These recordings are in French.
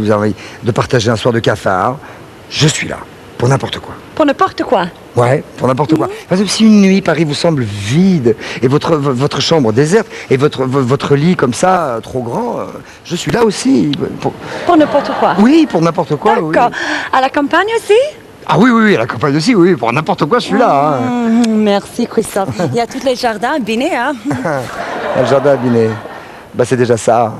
vous avez envie de partager un soir de cafard, je suis là, pour n'importe quoi. Pour n'importe quoi. Ouais, pour n'importe quoi. Par exemple, si une nuit, Paris vous semble vide, et votre chambre déserte, et votre lit comme ça, trop grand, je suis là aussi. Pour n'importe quoi. Oui, pour n'importe quoi. D'accord. Oui. À la campagne aussi? Ah oui, à la campagne aussi, oui, pour n'importe quoi, je suis là. Hein. Merci, Christophe. Il y a tous les jardins abîmés, hein. Le jardin abîmé. Bah, c'est déjà ça.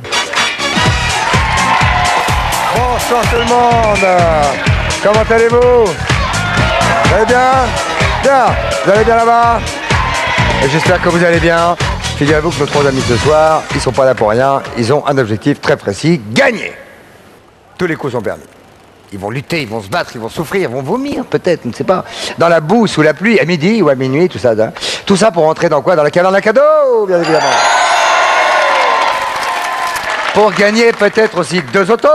Bonsoir tout le monde. Comment allez-vous? Vous allez bien? Bien. Vous allez bien là-bas? Et j'espère que vous allez bien. Figurez-vous que nos trois amis ce soir, ils sont pas là pour rien. Ils ont un objectif très précis, gagner. Tous les coups sont permis. Ils vont lutter, ils vont se battre, ils vont souffrir, ils vont vomir peut-être, je ne sais pas. Dans la boue, sous la pluie, à midi ou à minuit, tout ça. Hein. Tout ça pour entrer dans quoi? Dans la caverne à cadeaux, bien évidemment. Pour gagner peut-être aussi 2 autos.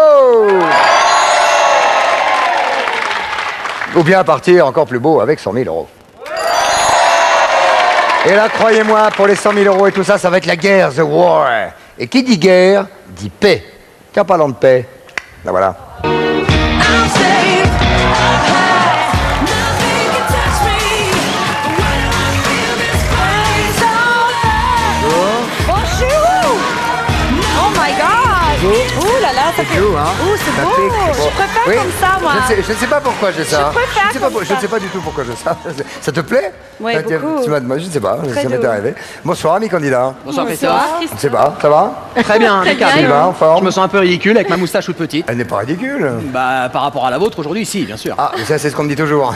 Ou bien partir encore plus beau avec 100 000 euros. Et là, croyez-moi, pour les 100 000 euros et tout ça, ça va être la guerre, the war. Et qui dit guerre, dit paix. Tiens, parlant de paix, là voilà. Ça fait... Beau, hein? Oh, c'est beau. Je préfère oui. comme ça, moi. Je ne sais pas pourquoi j'ai ça. Je ne sais pas du tout pourquoi j'ai ça. Ça te plaît? Oui, beaucoup. Je ne sais pas, Très ça m'est arrivé. Bonsoir, ami candidat. Bonsoir, Christophe. Je ne sais pas, ça va? Très bien, impeccable. Sylvain, en forme? Je me sens un peu ridicule avec ma moustache toute petite. Elle n'est pas ridicule. Bah, par rapport à la vôtre, aujourd'hui, si, bien sûr. Ah, mais ça, c'est ce qu'on me dit toujours.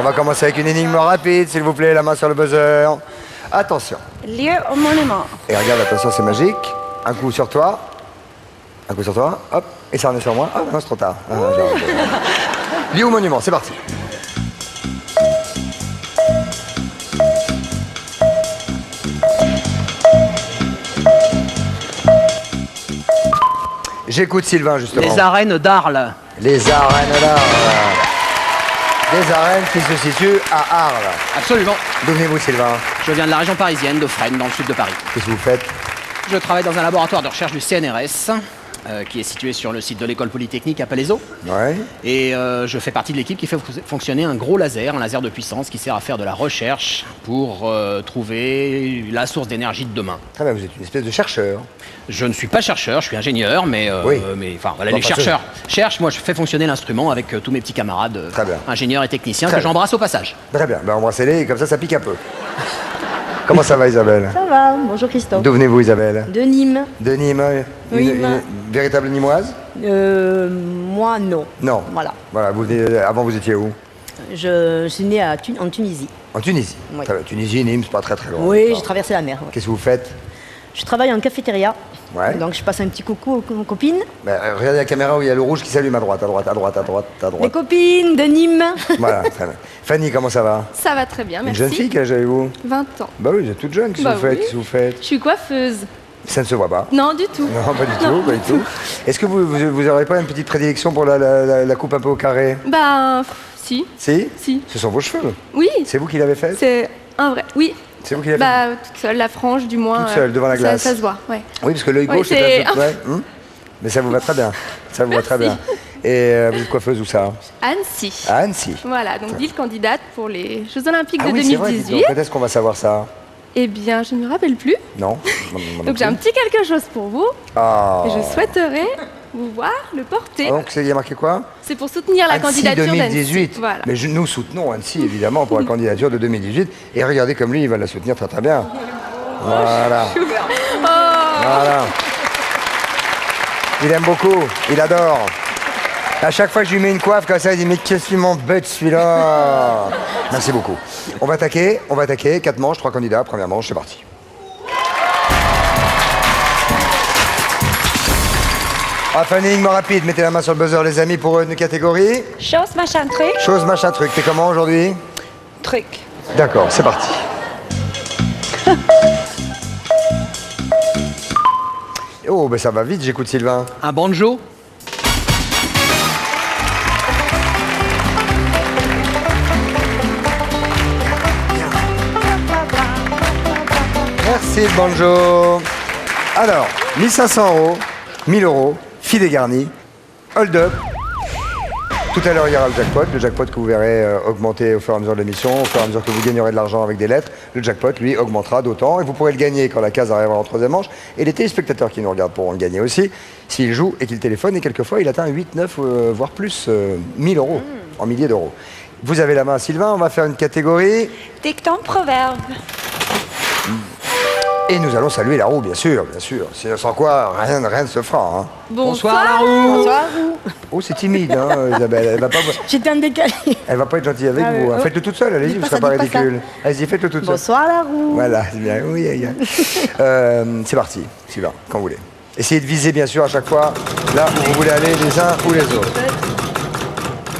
On va commencer avec une énigme rapide, s'il vous plaît, la main sur le buzzer. Attention. Lieu au monument. Et regarde, attention, c'est magique. Un coup sur toi. Un coup sur toi, hop, et ça en est sur moi. Ah non, c'est trop tard. Lieu au monument, c'est parti. J'écoute Sylvain, justement. Les arènes d'Arles. Les arènes d'Arles. Des arènes qui se situent à Arles. Absolument. D'où venez-vous, Sylvain? Je viens de la région parisienne, de Fresnes, dans le sud de Paris. Qu'est-ce que vous faites? Je travaille dans un laboratoire de recherche du CNRS, qui est situé sur le site de l'école polytechnique à Palaiseau. Ouais. Et je fais partie de l'équipe qui fait fonctionner un gros laser, un laser de puissance qui sert à faire de la recherche pour trouver la source d'énergie de demain. Très bien, vous êtes une espèce de chercheur. Je ne suis pas chercheur, je suis ingénieur, mais enfin, voilà, les chercheurs cherchent. Moi, je fais fonctionner l'instrument avec tous mes petits camarades ingénieurs et techniciens que j'embrasse au passage. Très bien, ben, embrassez-les et comme ça pique un peu. Comment ça va, Isabelle? Ça va, bonjour Christophe. D'où venez-vous, Isabelle? De Nîmes. De Nîmes, une véritable Nîmoise? Moi, non. Non. Voilà. Voilà, avant vous étiez où? Je suis née en Tunisie. En Tunisie? Oui. Tunisie, Nîmes, c'est pas très loin. Oui, j'ai traversé la mer. Ouais. Qu'est-ce que vous faites? Je travaille en cafétéria. Ouais. Donc je passe un petit coucou aux copines. Ben, regardez la caméra où il y a le rouge qui s'allume à droite, à droite, à droite, à droite, à droite. Les copines de Nîmes. Voilà, très bien. Fanny, comment ça va? Ça va très bien, Une merci. jeune fille, quel âge avez-vous? 20 ans. Bah oui, vous êtes toute jeune, qu'est-ce que vous faites? oui. Qu'est-ce que vous faites? Je suis coiffeuse. Ça ne se voit pas. Non, du tout. Non, pas du tout, pas du tout. Est-ce que vous n'aurez pas une petite prédilection pour la coupe un peu au carré? Bah, si. Si? Si. Ce sont vos cheveux. Oui. C'est vous qui l'avez fait? C'est un vrai. Oui. C'est vous qui l'avez Bah, toute seule, la frange, du moins. Toute seule, devant la glace. Ça se voit, ouais. fait? Oui, parce que l'œil Oui, gauche c'est- est un peu... Ouais, mais ça vous va très bien. Ça vous va très bien. Et vous êtes coiffeuse où ça? Annecy. À Annecy. Voilà, donc ville candidate pour les Jeux Olympiques Ah de oui, c'est vrai, dites 2018. donc. Quand est-ce qu'on va savoir ça? Eh bien, je ne me rappelle plus. Non. Donc j'ai un petit quelque chose pour vous. Ah. Et je souhaiterais vous voir le porter. Donc, il y a marqué quoi? C'est pour soutenir la Annecy candidature 2018. d'Annecy. Voilà. Mais nous soutenons Annecy, évidemment, pour la candidature de 2018. Et regardez comme lui, il va la soutenir très très bien. Voilà. Voilà. Il aime beaucoup, il adore. À chaque fois que je lui mets une coiffe comme ça, il dit mais qu'est-ce qu'il m'embête celui-là? Merci beaucoup. On va attaquer. 4 manches, 3 candidats. Première manche, c'est parti. Enfin, une énigme rapide. Mettez la main sur le buzzer, les amis, pour une catégorie. Chose, machin, truc. Chose, machin, truc. T'es comment aujourd'hui? Truc. D'accord, c'est parti. Oh, ben ça va vite, j'écoute Sylvain. Un banjo. Merci le banjo. Alors, 1500 euros, 1000 euros, filet garni, hold up. Tout à l'heure, il y aura le jackpot que vous verrez augmenter au fur et à mesure de l'émission, au fur et à mesure que vous gagnerez de l'argent avec des lettres. Le jackpot, lui, augmentera d'autant et vous pourrez le gagner quand la case arrivera en troisième manche. Et les téléspectateurs qui nous regardent pourront le gagner aussi s'ils jouent et qu'ils téléphonent. Et quelquefois, il atteint 8, 9, voire plus, 1000 euros, en milliers d'euros. Vous avez la main, Sylvain. On va faire une catégorie. Dicton proverbe. Et nous allons saluer la roue, bien sûr, bien sûr. Sans quoi, rien ne se fera. Hein. Bonsoir la roue. Bonsoir. Oh, c'est timide, hein, Isabelle. Elle va pas... J'étais en décalé. Elle va pas être gentille avec vous. Hein. Faites-le toute seule, allez-y, vous serez pas ridicule. Allez-y, faites-le toute seule. Bonsoir la roue. Voilà, c'est bien. Oui, c'est parti, Sylvain, quand vous voulez. Essayez de viser, bien sûr, à chaque fois, là où vous voulez aller, les uns ou les autres.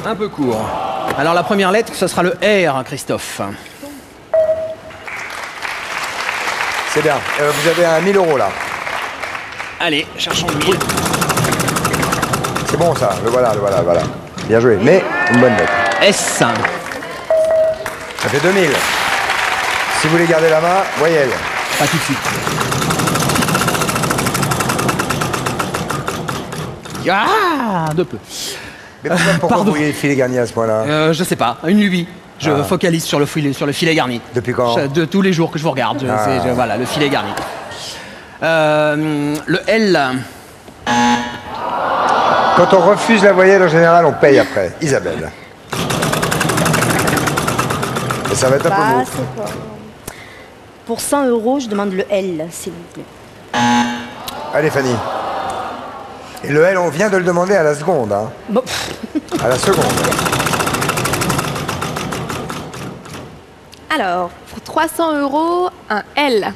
Un peu court. Alors la première lettre, ce sera le R, Christophe. C'est bien. Vous avez un 1000 euros là. Allez, cherchons le 1000. C'est bon ça, le voilà. Bien joué, mais une bonne note. S. Ça fait 2000. Si vous voulez garder la main, voyelle. Pas tout de suite. Ah, de peu. Mais pourquoi vous vouliez filer garni à ce point-là? Je sais pas, une lubie. Je focalise sur le filet garni. Depuis quand? De tous les jours que je vous regarde. Voilà, le filet garni. Le L. Quand on refuse la voyelle, en général, on paye après. Isabelle. Et ça va être un peu mou. Pour 100 euros, je demande le L, s'il vous plaît. Allez, Fanny. Et le L, on vient de le demander à la seconde. Hein. Bon. À la seconde. Alors, pour 300 euros, un L.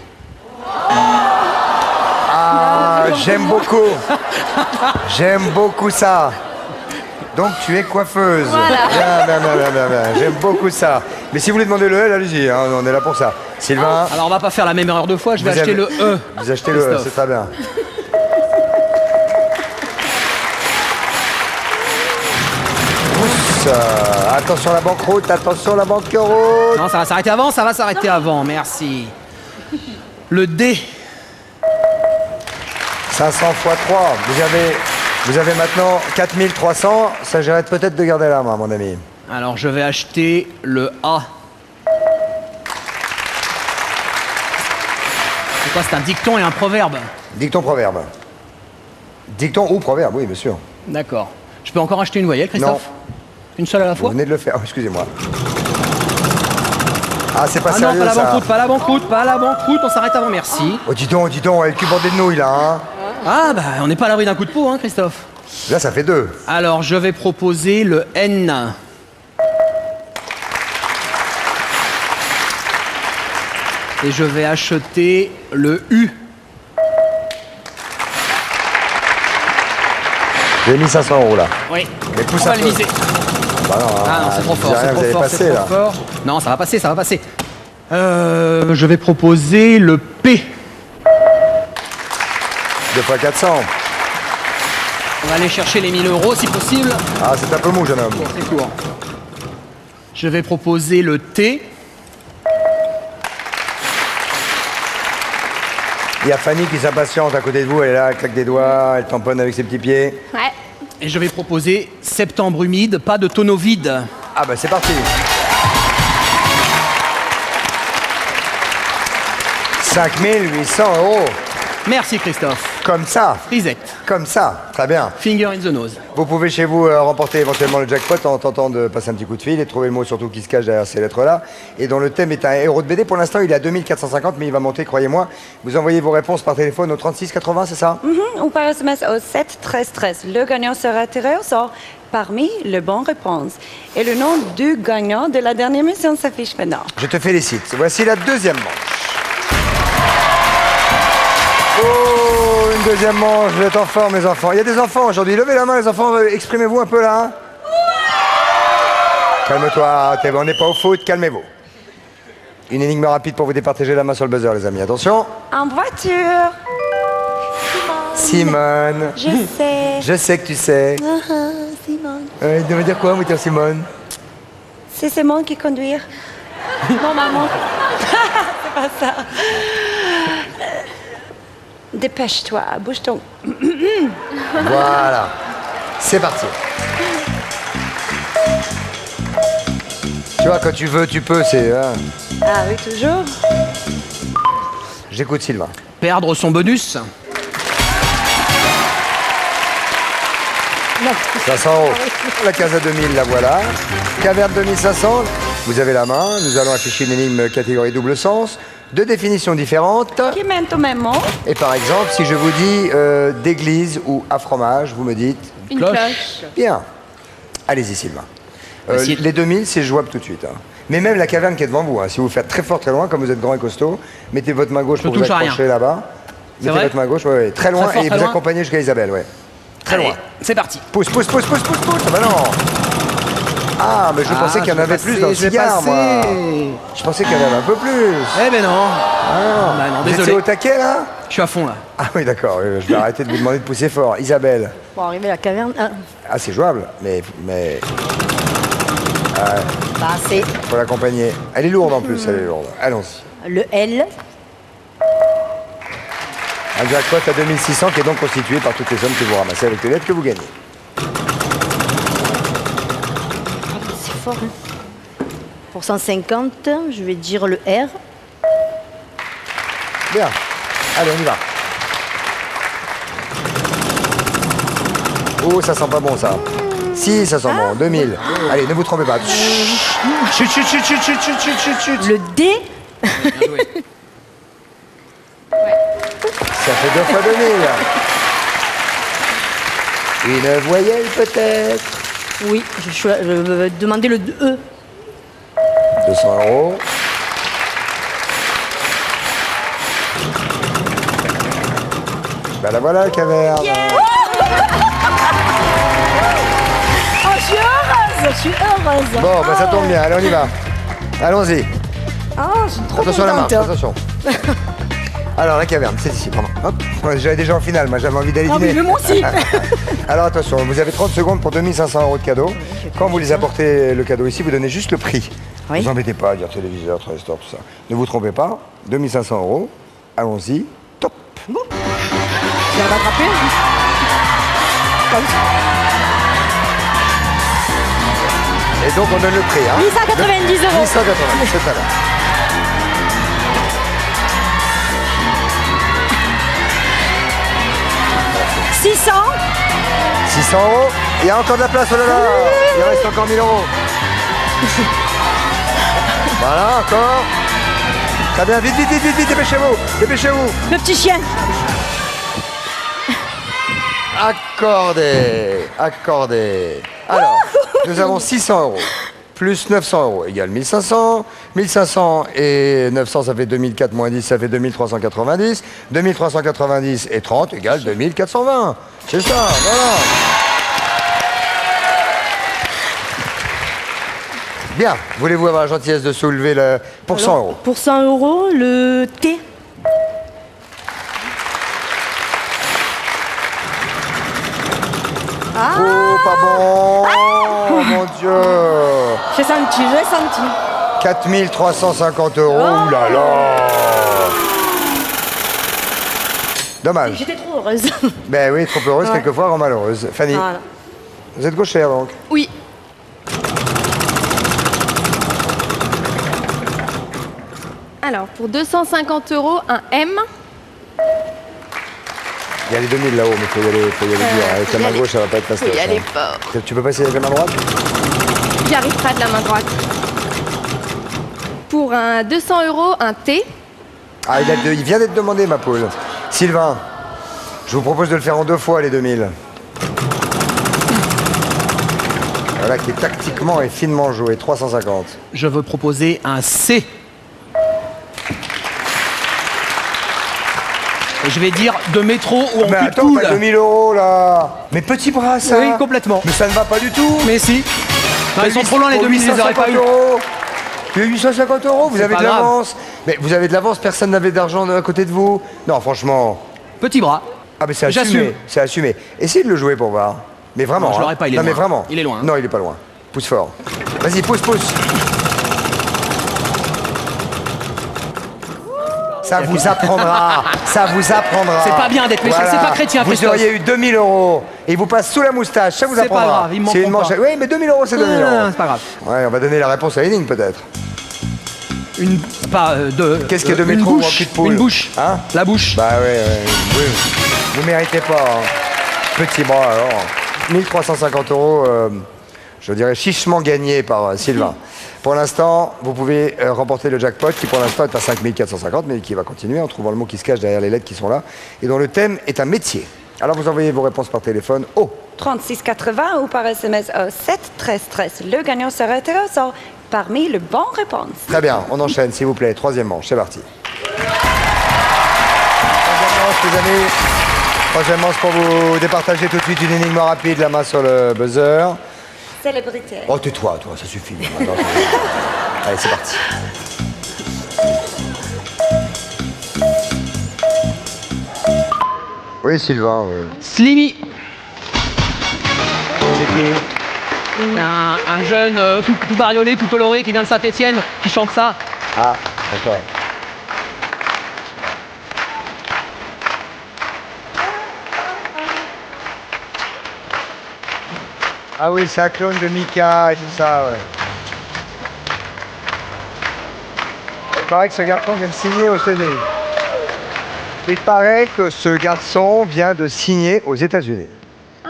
Ah, j'aime beaucoup. J'aime beaucoup ça. Donc tu es coiffeuse. Voilà. Bien. J'aime beaucoup ça. Mais si vous voulez demander le L, allez-y, hein, on est là pour ça. Sylvain. Alors on va pas faire la même erreur deux fois, je vais acheter le E. Vous achetez le E, c'est très bien. Attention la banqueroute, attention la banqueroute. Non, ça va s'arrêter avant, ça va s'arrêter avant, merci. Le D. 500 x 3. Vous avez maintenant 4300. Ça j'arrête peut-être de garder la main, mon ami. Alors je vais acheter le A. C'est quoi, c'est un dicton et un proverbe? Dicton, proverbe. Dicton ou proverbe, oui, bien sûr. D'accord. Je peux encore acheter une voyelle, Christophe? Non. Une seule à la fois? Vous venez de le faire, excusez-moi. Ah, c'est pas Ah sérieux, non, pas la ça. banqueroute, pas la banqueroute, on s'arrête avant, merci. Oh, dis donc, elle est cul bordée de nouilles, là, hein. Ah, bah, on n'est pas à l'abri d'un coup de peau, hein, Christophe. Là, ça fait 2. Alors, je vais proposer le N. Et je vais acheter le U. J'ai mis 500 euros, là. Oui, Mais pousse on va un le peu. viser. Bah non, Ah non, c'est trop fort, vous c'est allez trop fort, passer, c'est là. trop fort. Non, ça va passer. Je vais proposer le P. 2 x 400. On va aller chercher les 1000 euros si possible. Ah, c'est un peu mou, jeune homme. C'est court. Je vais proposer le T. Il y a Fanny qui s'impatiente à côté de vous. Elle est là, elle claque des doigts, elle tamponne avec ses petits pieds. Ouais. Et je vais proposer septembre humide, pas de tonneau vide. Ah, bah c'est parti. 5800 euros. Merci Christophe. Comme ça. Frisette. Comme ça. Très bien. Finger in the nose. Vous pouvez chez vous remporter éventuellement le jackpot en tentant de passer un petit coup de fil et trouver le mot surtout qui se cache derrière ces lettres-là. Et dont le thème est un héros de BD. Pour l'instant, il est à 2450, mais il va monter, croyez-moi. Vous envoyez vos réponses par téléphone au 36 80, c'est ça? Ou par SMS au 7 13 13. Le gagnant sera tiré au sort parmi les bonnes réponses. Et le nom du gagnant de la dernière mission s'affiche maintenant. Je te félicite. Voici la deuxième manche. Oh, une deuxième manche. Vous êtes en forme, les enfants. Il y a des enfants aujourd'hui. Levez la main, les enfants. Exprimez-vous un peu là. Hein. Calme-toi. On n'est pas au foot. Calmez-vous. Une énigme rapide pour vous départager la main sur le buzzer, les amis. Attention. En voiture. Simone. Je sais. Je sais que tu sais. Simone. Tu veux dire quoi, moteur Simone? C'est Simone qui conduit. Normalement. C'est pas ça. Dépêche-toi, bouge ton. Voilà. C'est parti. Tu vois, quand tu veux, tu peux, c'est... Hein. Ah oui, toujours. J'écoute Sylvain. Perdre son bonus. 500 €. La case à 2000, la voilà. Caverne 2500, vous avez la main. Nous allons afficher une énigme catégorie double sens. 2 définitions différentes. Qui mène au même mot. Et par exemple, si je vous dis d'église ou à fromage, vous me dites... Une cloche. Bien. Allez-y, Sylvain. Les 2000, c'est jouable tout de suite. Hein. Mais même la caverne qui est devant vous, hein, si vous faites très fort, très loin, comme vous êtes grand et costaud, mettez votre main gauche pour vous accrocher là-bas. Mettez votre main gauche, ouais, très loin, et vous accompagnez jusqu'à Isabelle, ouais. Très loin. C'est parti. Pousse. Ah bah non. Ah, mais je pensais qu'il y en avait plus dans le cigare, moi. Je pensais qu'il y en avait un peu plus. Eh ben non. Ah, bah non, vous désolé. étiez au taquet, là? Je suis à fond, là. Ah oui, d'accord. Je vais arrêter de vous demander de pousser fort. Isabelle. Pour arriver à la caverne. Ah, c'est jouable, mais Bah, c'est faut l'accompagner. Elle est lourde en plus, elle est lourde. Allons-y. le L. Un jackpot à 2600 qui est donc constitué par toutes les sommes que vous ramassez avec les lettres que vous gagnez. C'est fort, hein. Pour 150, je vais dire le R. Bien. Allez, on y va. Oh, ça sent pas bon, ça. Si, ça sent bon. 2000. Allez, ne vous trompez pas. Chut. Le D. Bien joué. Ça fait 2 fois 2000. Une voyelle, peut-être. Oui, je vais demander le E. 200 €. Ben la voilà, la caverne. Oh, je suis heureuse. Bon, ben ça tombe bien. Allez, on y va. Allons-y. Ah, je suis trop Attention à la main, contente. attention. Alors, la caverne, c'est ici, pardon. Hop. Moi, j'avais déjà en finale, moi j'avais envie d'aller Ah dîner. oui, moi aussi. Alors attention, vous avez 30 secondes pour 2500 € de cadeau. Quand vous les apportez le cadeau ici, vous donnez juste le prix. Oui. Vous embêtez pas à dire téléviseur, transistor, tout ça. Ne vous trompez pas, 2500 €. Allons-y, top. Je vais le rattraper. Et donc on donne le prix, hein. 890 €. 890, c'est à l'heure. « 600. 600 €. Il y a encore de la place, oh là là. Il reste encore 1000 €. Voilà, encore. Très bien, vite, dépêchez-vous. Le petit chien. Accordé. Alors, nous avons 600 € plus 900 € égale 1500. 1500 et 900, ça fait 2004 moins 10, ça fait 2390. 2390 et 30 égale 2420. C'est ça, voilà. Bien, voulez-vous avoir la gentillesse de soulever le... pour 100 €? Pour 100 €, le T. Oh, pas bon. Oh, mon Dieu. J'ai senti. 4350 €. Ouh là là. Dommage. J'étais trop heureuse. Ben oui, trop heureuse, quelquefois rend malheureuse. Fanny, Voilà. vous êtes gauchère donc? Oui. Alors, pour 250 €, un M. Il y a les 2000 là-haut, mais faut y aller dur. Avec la main gauche, ça va pas être facile. Faut y aller fort. Tu peux passer avec la main droite? J'y arrive pas de la main droite. Pour un 200 €, un T. Ah, il vient d'être demandé, ma poule. Sylvain, je vous propose de le faire en 2 fois, les 2000. Voilà, qui est tactiquement et finement joué. 350. Je veux proposer un C. Et je vais dire de métro ou en Mais cul de attends, poule. pas 2000 € là. Mais petit bras, ça. Oui, complètement. Mais ça ne va pas du tout. Mais si. Non, ils sont trop loin les 2000, je les aurais pas eu. Il y a 850 €, vous C'est avez pas de grave. l'avance. Mais vous avez de l'avance, personne n'avait d'argent à côté de vous. Non, franchement. Petit bras. Ah, mais c'est J'assume. assumé. C'est assumé. Essayez de le jouer pour voir. Mais vraiment. Non, je hein. l'aurais pas, il est non, loin. mais vraiment. Il est loin. Non, il est pas loin. Pousse fort. Vas-y, pousse. Ça vous apprendra. Ça vous apprendra. C'est pas bien d'être méchant, c'est pas chrétien, Vous Christophe. auriez eu 2000 €. Et il vous passe sous la moustache, ça vous apprendra. C'est pas grave, il m'en C'est une prend manche. pas. Oui, mais 2000 €, c'est 2000 €. C'est pas grave. Ouais, on va donner la réponse à l'énigme peut-être. Qu'est-ce qu'il y a de une métro ou un bouche, cul de poule? une bouche. Hein? La bouche. Bah ouais. Vous méritez pas. Hein. Petit bras alors. 1350 €, je dirais chichement gagné par Sylvain. Pour l'instant, vous pouvez remporter le jackpot qui pour l'instant est à 5450, mais qui va continuer en trouvant le mot qui se cache derrière les lettres qui sont là, et dont le thème est un métier. Alors vous envoyez vos réponses par téléphone au 3680 ou par SMS au 7 13 13. Le gagnant sera tiré au sort parmi les bonnes réponses. Très bien, on enchaîne s'il vous plaît. Troisième manche, c'est parti. Troisième manche, les amis. Troisième manche pour vous départager tout de suite une énigme rapide, la main sur le buzzer. Célébrité. Oh, tais-toi, toi, ça suffit. Allez, c'est parti. Oui, Sylvain. Slimy. C'est qui? Un jeune tout bariolé, tout coloré qui vient de Saint-Etienne, qui chante ça. Ah, d'accord. Ah oui, c'est un clone de Mika et tout ça, ouais. Il paraît que ce garçon vient de signer au CDI. Il paraît que ce garçon vient de signer aux États-Unis.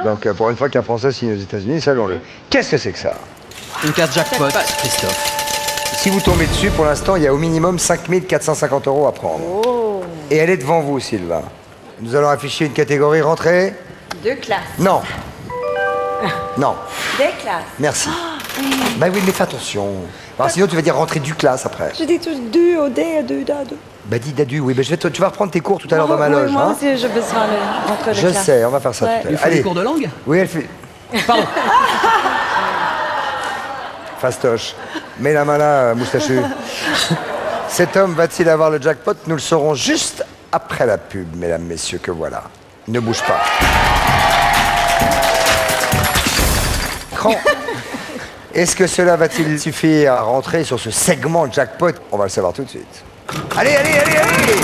Donc pour une fois qu'un Français signe aux États-Unis, saluons-le. Qu'est-ce que c'est que ça? Une case jackpot, Christophe. Si vous tombez dessus, pour l'instant, il y a au minimum 5450 € à prendre. Oh. Et elle est devant vous, Sylvain. Nous allons afficher une catégorie rentrée. Deux classes. Non. Non. Des classes. Merci. Bah oui, mais fais attention. Alors, sinon, tu vas dire rentrer du classe après. Je dis tout deux au D, deux d'ado. Bah dis Dadu, oui. Bah, tu vas reprendre tes cours tout à l'heure dans ma Oui, loge. moi hein. aussi, j'ai besoin de rentrer de Je classe. sais, on va faire ça Ouais. tout à Il l'heure. faut des cours de langue. Oui, elle fait... Pardon. Fastoche. Mets la main là, moustachu. Cet homme va-t-il avoir le jackpot? Nous le saurons juste après la pub, mesdames, messieurs, que voilà. Ne bouge pas. Est-ce que cela va-t-il suffire à rentrer sur ce segment jackpot? On va le savoir tout de suite. Allez, allez, allez, allez!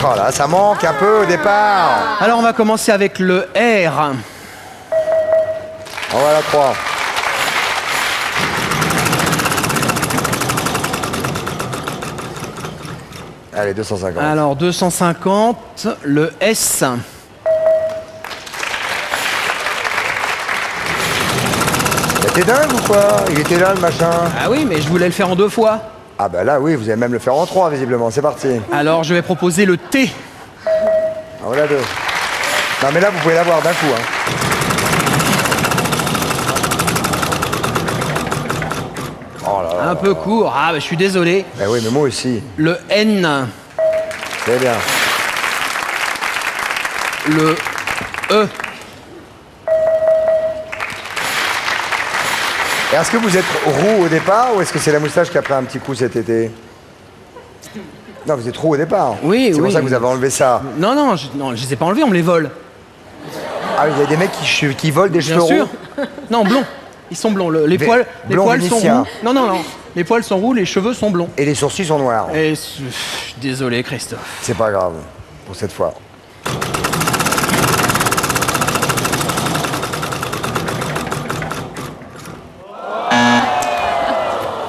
Oh là, ça manque un peu au départ. Alors on va commencer avec le R. On va à la 3. Allez, 250. Alors 250, le S. T'es dingue ou quoi? Il était là le machin. Ah oui, mais je voulais le faire en 2 fois. Ah bah là oui, vous allez même le faire en 3 visiblement, c'est parti. Alors je vais proposer le T. Ah, voilà 2. Non mais là vous pouvez l'avoir d'un coup. Hein. Oh là là. Un peu court. Ah bah je suis désolé. Bah oui, mais moi aussi. Le N. C'est bien. Le E. Et est-ce que vous êtes roux au départ ou est-ce que c'est la moustache qui a pris un petit coup cet été? Non, vous êtes roux au départ. Oui, C'est oui. pour ça que vous avez enlevé ça. Non, non, je les ai pas enlevés, on me les vole. Ah, il y a des mecs qui volent des cheveux Bien sûr. roux. Non, blonds. Ils sont blonds. Les poils blond sont vénitien. roux. Non, non, non. Les poils sont roux, les cheveux sont blonds. Et les sourcils sont noirs. Et je suis désolé, Christophe. C'est pas grave pour cette fois.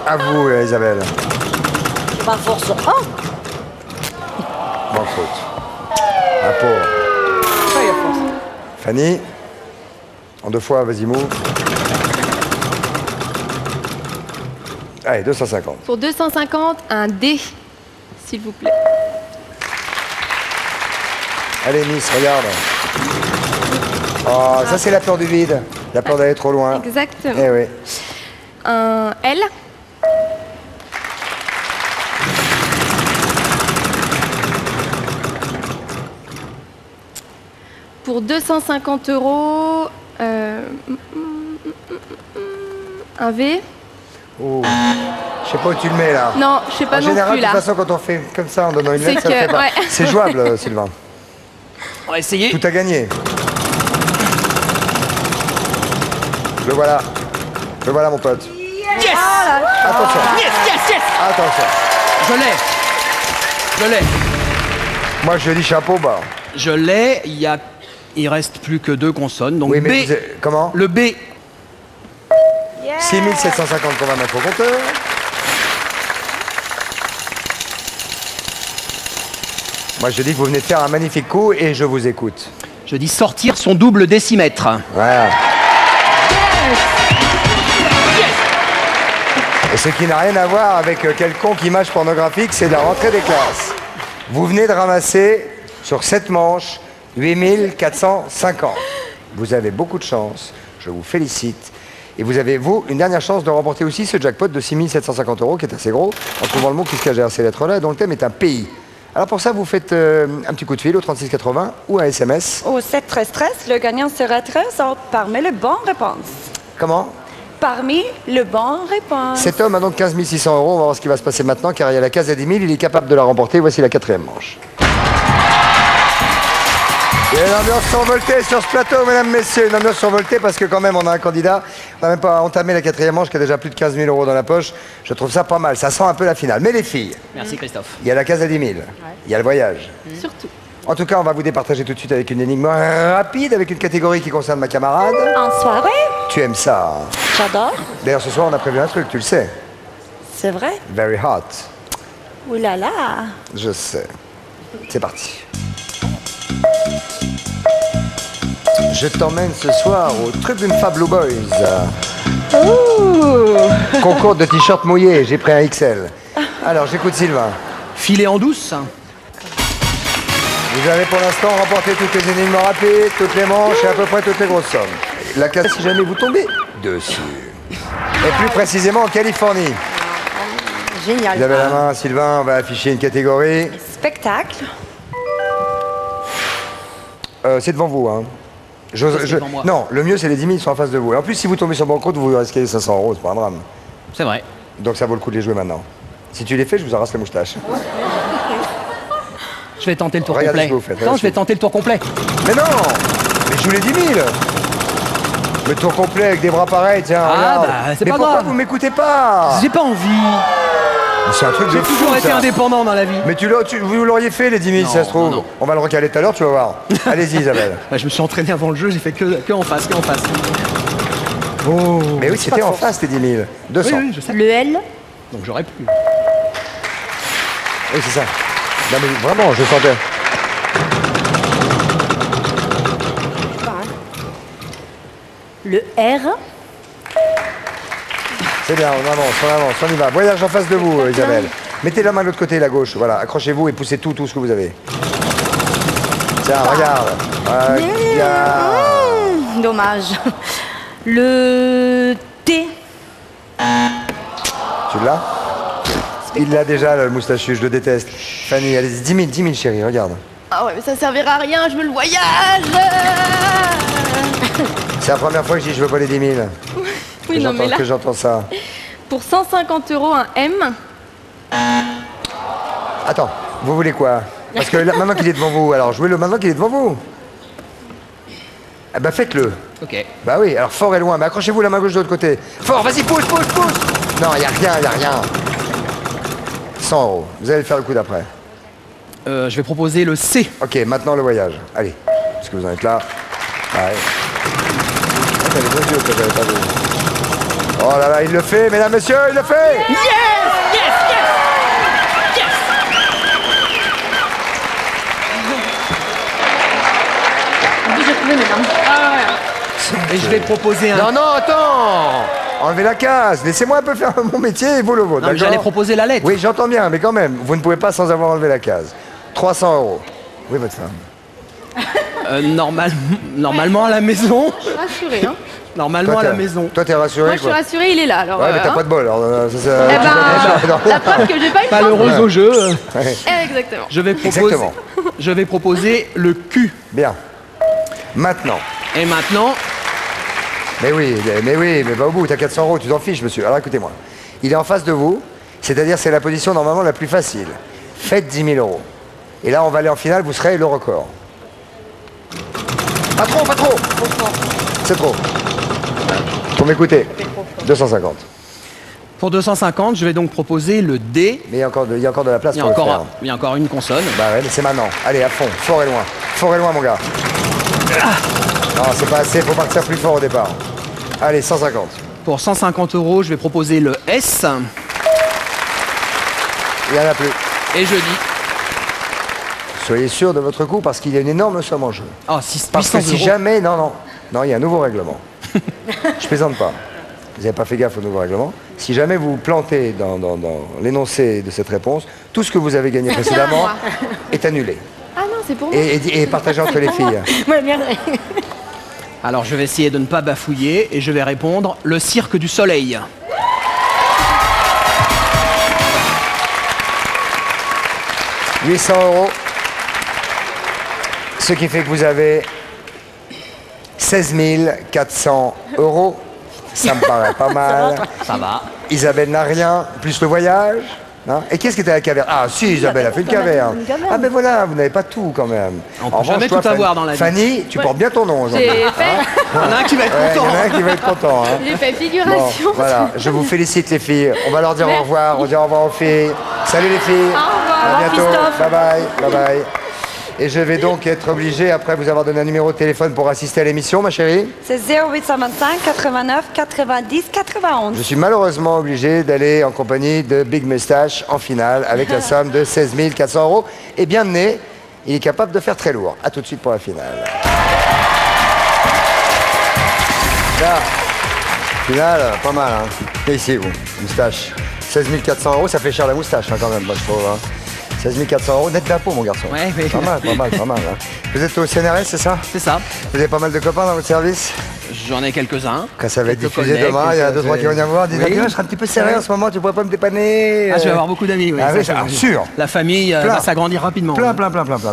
À vous, Isabelle. Pas force. Oh, Bonne faute. Un pauvre. Fanny. En 2 fois, vas-y, move. Allez, 250. Pour 250, un D, s'il vous plaît. Allez, Miss, regarde. Oh, ça, c'est la peur du vide. La peur d'aller trop loin. Exactement. Eh oui. Un L. Pour 250 €, un V. Oh. Je sais pas où tu le mets, là. Non, je sais pas En non général, plus de là. toute façon, quand on fait comme ça en donnant une C'est lettre, ça le que- fait pas. ouais. C'est jouable, Sylvain. On va essayer. Tout a gagné. Le voilà. Le voilà, mon pote. Yes. Attention. Yes, yes, yes. Attention. Je l'ai. Je l'ai. Moi, je dis chapeau bas. Je l'ai, il reste plus que 2 consonnes, donc Oui, B. mais comment? Le B. 6750 qu'on va mettre au compteur. Moi, je dis que vous venez de faire un magnifique coup et je vous écoute. Je dis sortir son double décimètre. Voilà. Et ce qui n'a rien à voir avec quelconque image pornographique, c'est la rentrée des classes. Vous venez de ramasser sur 7 manches 8450. Vous avez beaucoup de chance, je vous félicite. Et vous avez, vous, une dernière chance de remporter aussi ce jackpot de 6750 € qui est assez gros, en trouvant le mot qui se cache derrière ces lettres-là, dont le thème est un pays. Alors pour ça, vous faites un petit coup de fil au 3680 ou un SMS. Au 7 13 13, le gagnant sera tiré au sort parmi les bonnes réponses. Comment? Parmi les bonnes réponses. Cet homme a donc 15 600 €. On va voir ce qui va se passer maintenant, car il y a la case à 10 000. Il est capable de la remporter. Voici la 4e manche. Il y a une ambiance survoltée sur ce plateau, mesdames, messieurs. Une ambiance survoltée parce que quand même, on a un candidat. On n'a même pas entamé la 4e manche qui a déjà plus de 15 000 € dans la poche. Je trouve ça pas mal. Ça sent un peu la finale. Mais les filles, Merci Christophe. il y a la case à 10 000. Il y a le voyage. Surtout. En tout cas, on va vous départager tout de suite avec une énigme rapide, avec une catégorie qui concerne ma camarade. En soirée, Tu aimes ça, hein? j'adore. D'ailleurs, ce soir, on a prévu un truc, tu le sais. C'est vrai. Very hot. Ouh là là. Je sais. C'est parti. Je t'emmène ce soir au Tribune Fab Blue Boys. Concours de t-shirt mouillé, j'ai pris un XL. Alors, j'écoute Sylvain. Filet en douce. Vous avez pour l'instant remporté toutes les énigmes rapides, toutes les manches et à peu près toutes les grosses sommes. La case, si jamais vous tombez dessus. Et plus précisément en Californie. Génial. Vous avez la main, Sylvain, on va afficher une catégorie. Spectacle. C'est devant vous, hein. C'est devant moi. Non, le mieux, c'est les 10 000 qui sont en face de vous. Et en plus, si vous tombez sur banqueroute, vous risquez les 500 €, c'est pas un drame. C'est vrai. Donc ça vaut le coup de les jouer maintenant. Si tu les fais, je vous arrache la moustache. Je vais tenter le tour Regardez complet. ce que vous faites, Non, regardez je vais ce que tenter le tour complet. Mais non! Mais je joue les 10 000! Le tour complet avec des bras pareils, tiens, Ah, regarde. bah, c'est Mais pas pourquoi grave. vous m'écoutez pas? J'ai pas envie. Mais c'est un truc de J'ai fou, toujours été ça. indépendant dans la vie. Mais vous l'auriez fait, les 10 000, si ça se trouve. non. On va le recaler tout à l'heure, tu vas voir. Allez-y, Isabelle. Bah, je me suis entraîné avant le jeu, j'ai fait que en face, que en face. Mais oui, c'était en face, tes 10 000. 200. Oui, oui, je sais. Le L. Donc j'aurais pu. Oui, c'est ça. Non, mais vraiment, je sentais. Le R. C'est bien, on avance, on y va. Voyage en face de vous, Isabelle. Mettez la main de l'autre côté, la gauche. Voilà, accrochez-vous et poussez tout ce que vous avez. Tiens, regarde. Regarde. Dommage. Le T. Tu l'as? Il l'a déjà, le moustachu, je le déteste. Fanny, allez-y, 10 000, chérie, regarde. Ah ouais, mais ça servira à rien, je veux le voyage. C'est la première fois que je dis je veux pas les 10 000. Oui, non, mais là, Que j'entends ça. pour 150 € un M. Attends, vous voulez quoi? Parce que là, maintenant qu'il est devant vous, alors jouez-le maintenant qu'il est devant vous. Ah bah faites-le. Ok. Bah oui, alors fort et loin, mais accrochez-vous la main gauche de l'autre côté. Fort, vas-y, pousse. Non, y a rien. 100 €. Vous allez le faire le coup d'après. Je vais proposer le C. Ok, maintenant le voyage. Allez, parce que vous en êtes là. Ouais. Ah, t'as les beaux yeux que j'avais pas vu. Oh là là, il le fait, mesdames, messieurs, il le fait. J'ai trouvé mesdames. Ah ouais. Et je vais proposer un. Non, attends. Enlevez la case. Laissez-moi un peu faire mon métier et vous le vôtre. Non, mais d'accord j'allais proposer la lettre. Oui, j'entends bien, mais quand même, vous ne pouvez pas sans avoir enlevé la case. 300 €. Oui, votre femme. Normalement à la maison. Je suis rassurée, hein. Normalement Toi, à la t'es- maison. Toi, t'es rassuré, Moi, je suis quoi. rassurée, il est là. Alors, Ouais, mais t'as hein. pas de bol. Alors, Eh ben, la preuve que j'ai pas eu Pas de chance. l'heureuse au jeu. Ouais, Exactement. Je vais proposer le Q. bien. Maintenant. Et maintenant, Mais va au bout, t'as 400 €, tu t'en fiches, monsieur. Alors écoutez-moi. Il est en face de vous, c'est-à-dire c'est la position normalement la plus facile. Faites 10 000 €. Et là, on va aller en finale, vous serez le record. Pas trop. C'est trop. Pour m'écouter. 250. pour 250, je vais donc proposer le D. Mais il y a encore de la place Il y a pour le faire. encore une consonne. Bah ouais, mais c'est maintenant. Allez, à fond, fort et loin. Fort et loin, mon gars. Non, c'est pas assez, faut partir plus fort au départ. Allez, 150. Pour 150 €, je vais proposer le S. Il n'y en a plus. Et je dis... Soyez sûr de votre coup parce qu'il y a une énorme somme en jeu. Oh, Parce que 800 si €. jamais... Non, il y a un nouveau règlement. Je plaisante pas. Vous n'avez pas fait gaffe au nouveau règlement. Si jamais vous vous plantez dans l'énoncé de cette réponse, tout ce que vous avez gagné précédemment est annulé. Ah non, c'est pour moi. Et partagé entre les filles. Ouais, merde. Alors, je vais essayer de ne pas bafouiller et je vais répondre le cirque du soleil. « 800 €. Ce qui fait que vous avez 16 400 €. Ça me paraît pas mal. Ça va. Isabelle n'a rien, plus le voyage. Hein. Et qu'est-ce qui était à la caverne? Ah si, Isabelle a fait une caverne. Ah ben voilà, vous n'avez pas tout quand même. On peut jamais tout avoir dans la vie. Fanny, tu portes bien ton nom aujourd'hui. J'ai fait, Il y en a un qui va être Ouais, il y content. en a un qui va être content. Hein. j'ai fait Bon, figuration. voilà, je vous félicite les filles. On va leur dire au revoir. On dit au revoir aux filles. Salut les filles. revoir. À bientôt. Christophe. Bye bye. Bye bye. Et je vais donc être obligé, après vous avoir donné un numéro de téléphone pour assister à l'émission, ma chérie. C'est 0825 89 90 91. Je suis malheureusement obligé d'aller en compagnie de Big Moustache en finale avec la somme de 16 400 €. Et bien mené, il est capable de faire très lourd. A tout de suite pour la finale. Là, finale, pas mal, hein. Et ici, vous, moustache. 16 400 €, ça fait cher la moustache, hein, quand même, moi, je trouve. Hein. 16 400 € net d'impôt, mon garçon. Ouais, oui. Pas mal, pas mal, pas mal. Hein. Vous êtes au CNRS, c'est ça? C'est ça. Vous avez pas mal de copains dans votre service? J'en ai quelques-uns. Quand ça va être Quelques diffusé collègues, demain, il y a 2-3 qui vont venir voir, disent Oui. je serai un petit peu serré en ce moment, tu pourrais pas me dépanner. Ah, je vais avoir beaucoup d'amis, oui. Ah ça, oui, je ah, vous dis. sûr. La famille Plein. va s'agrandir rapidement. Plein.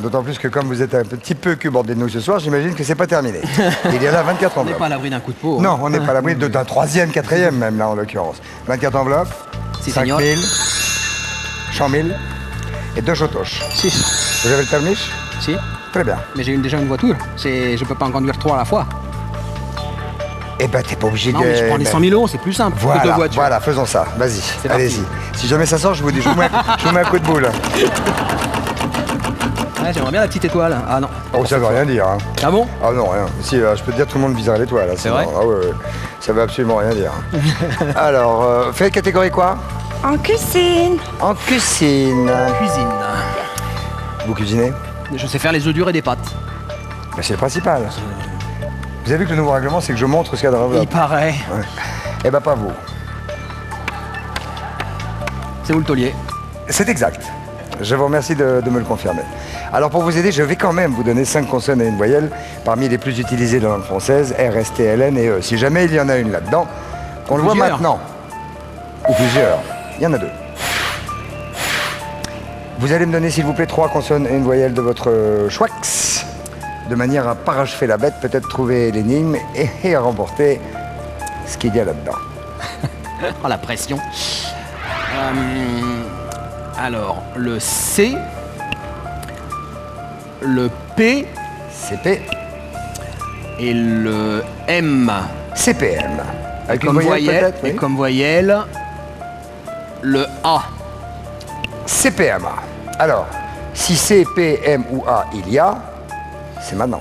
D'autant plus que comme vous êtes un petit peu cubordé de nous ce soir, j'imagine que c'est pas terminé. Il y en a 24 On n'est enveloppes. pas à l'abri d'un coup de peau. Non, on n'est pas à l'abri d'un troisième, quatrième même, là, en l'occurrence. 24 enveloppes, Si, 5 señor. 000, 100 000 et 2 chotoches. Si. Vous avez le permis? Si. Très bien. Mais j'ai déjà une voiture. Je peux pas en conduire 3 à la fois. Eh ben, t'es pas obligé Non, de... mais je prends les 100 000 €, c'est plus simple que deux Voilà, voitures. voilà, faisons ça. Vas-y, C'est allez-y. parti. Si jamais ça sort, je vous dis, je vous mets un coup de boule. Ouais, j'aimerais bien la petite étoile. Ah non. Oh, ça veut rien dire, hein. Ah bon? Ah non, rien. Si, je peux te dire, tout le monde visera l'étoile. Là, C'est vrai? Ah ouais, ouais. Ça veut absolument rien dire. Alors, faites catégorie quoi? En cuisine. En cuisine. Cuisine. Vous cuisinez? Je sais faire les œufs durs et des pâtes. Ben, c'est le principal. Vous avez vu que le nouveau règlement, c'est que je montre ce qu'il y a dans Il l'enveloppe. paraît. Ouais. Eh ben, pas vous. C'est où le taulier? C'est exact. Je vous remercie de me le confirmer. Alors pour vous aider, je vais quand même vous donner 5 consonnes et une voyelle parmi les plus utilisées dans la langue française, R, S, T, L, N et E. Si jamais il y en a une là-dedans, qu'on le voit Plusieurs. maintenant, ou plusieurs, il y en a 2. Vous allez me donner s'il vous plaît 3 consonnes et une voyelle de votre choix, de manière à parachever la bête, peut-être trouver l'énigme et à remporter ce qu'il y a là-dedans. Oh, la pression. Alors, le C, le P CP, et le M. CPM. Avec une Comme voyelle, peut-être, et oui. comme voyelle, le A. CPMA. Alors, si C, P, M ou A il y a, c'est maintenant.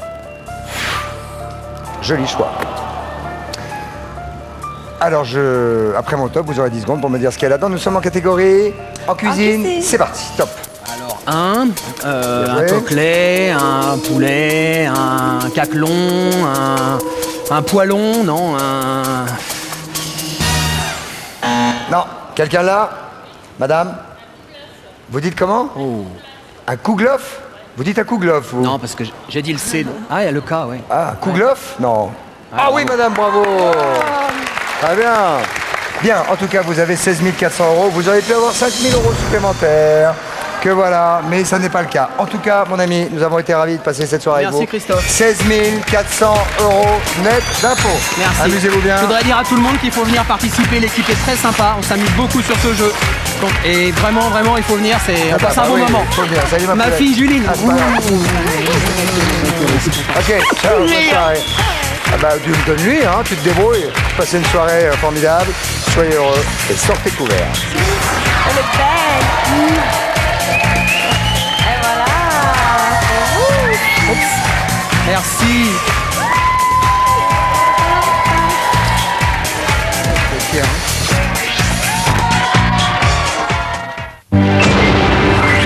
Joli choix. Alors, après mon top, vous aurez 10 secondes pour me dire ce qu'il y a là-dedans. Nous sommes en catégorie en cuisine. cuisine. C'est parti, top. Alors, un joué. coquelet, un poulet, un caquelon, un poêlon, non, un... Non, quelqu'un là? Madame? Vous dites comment? Un kouglof? Vous dites un kouglof, vous? Non, parce que j'ai dit le C. Ah, il y a le K, oui. Ah, kouglof? Non. Ah oui, madame, bravo. Très bien. Bien, en tout cas, vous avez 16 400 €. Vous auriez pu avoir 5 000 € supplémentaires. Que voilà, mais ça n'est pas le cas. En tout cas, mon ami, nous avons été ravis de passer cette soirée Merci, avec vous. Christophe. 16 400 € net d'impôts. Merci. Amusez-vous bien. Je voudrais dire à tout le monde qu'il faut venir participer. L'équipe est très sympa. On s'amuse beaucoup sur ce jeu. Donc, et vraiment, vraiment, il faut venir. On passe un bon oui, moment. faut venir. Salut, Ma poulette. fille Juline. Ah, c'est pas grave. Ok, ciao, bonne soirée. Ah bah, tu me donnes nuit, hein, tu te débrouilles. Passez une soirée formidable, soyez heureux et sortez couverts. Elle est belle. Et voilà. C'est rouge. Merci.